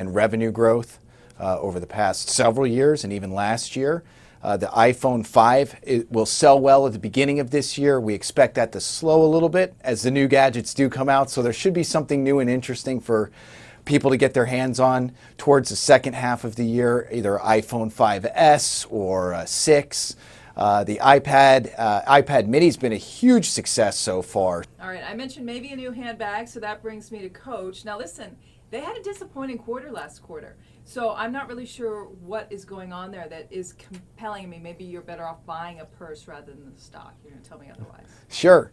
and revenue growth over the past several years and even last year. The iPhone 5 will sell well at the beginning of this year. We expect that to slow a little bit as the new gadgets do come out. So there should be something new and interesting for people to get their hands on towards the second half of the year, either iPhone 5S or 6. The iPad mini's been a huge success so far. All right, I mentioned maybe a new handbag, so that brings me to Coach. Now listen, they had a disappointing quarter last quarter. So I'm not really sure what is going on there that is compelling. I mean, maybe you're better off buying a purse rather than the stock. You're going to tell me otherwise. Sure.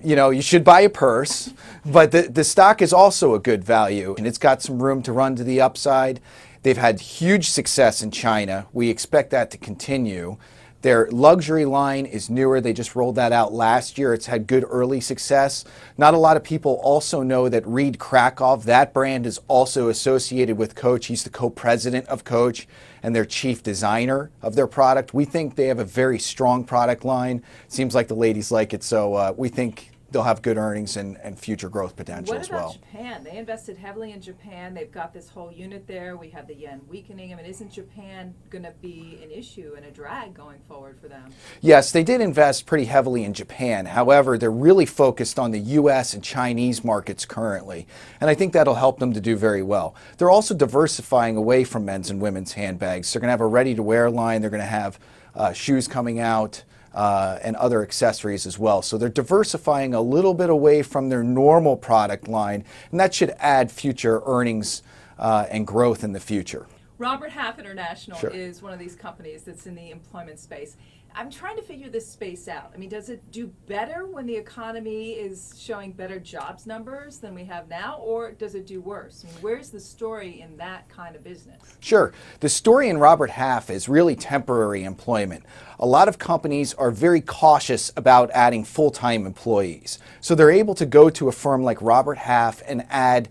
You know, you should buy a purse, but the stock is also a good value, and it's got some room to run to the upside. They've had huge success in China. We expect that to continue. Their luxury line is newer. They just rolled that out last year. It's had good early success. Not a lot of people also know that Reed Krakow, that brand, is also associated with Coach. He's the co-president of Coach and their chief designer of their product. We think they have a very strong product line. Seems like the ladies like it, so we think they'll have good earnings and future growth potential as well. What about Japan? They invested heavily in Japan. They've got this whole unit there. We have the yen weakening. I mean, isn't Japan going to be an issue and a drag going forward for them? Yes, they did invest pretty heavily in Japan. However, they're really focused on the U.S. and Chinese markets currently, and I think that'll help them to do very well. They're also diversifying away from men's and women's handbags. They're going to have a ready-to-wear line. They're going to have shoes coming out. And other accessories as well. So they're diversifying a little bit away from their normal product line, and that should add future earnings and growth in the future. Robert Half International Sure. is one of these companies that's in the employment space. I'm trying to figure this space out. I mean, does it do better when the economy is showing better jobs numbers than we have now, or does it do worse? I mean, where's the story in that kind of business? Sure. The story in Robert Half is really temporary employment. A lot of companies are very cautious about adding full-time employees. So they're able to go to a firm like Robert Half and add,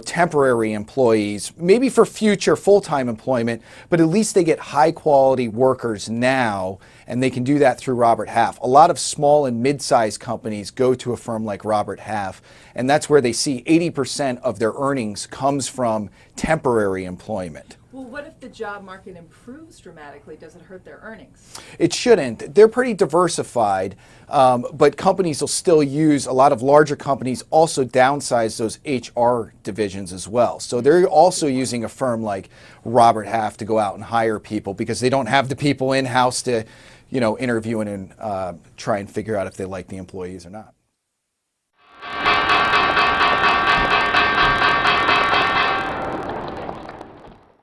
temporary employees, maybe for future full-time employment, but at least they get high-quality workers now, and they can do that through Robert Half. A lot of small and mid-sized companies go to a firm like Robert Half, and that's where they see 80% of their earnings comes from temporary employment. Well, what if the job market improves dramatically? Does it hurt their earnings? It shouldn't. They're pretty diversified, but companies will still use, a lot of larger companies also downsize those HR divisions as well. So they're also using a firm like Robert Half to go out and hire people because they don't have the people in-house to, interview and try and figure out if they like the employees or not.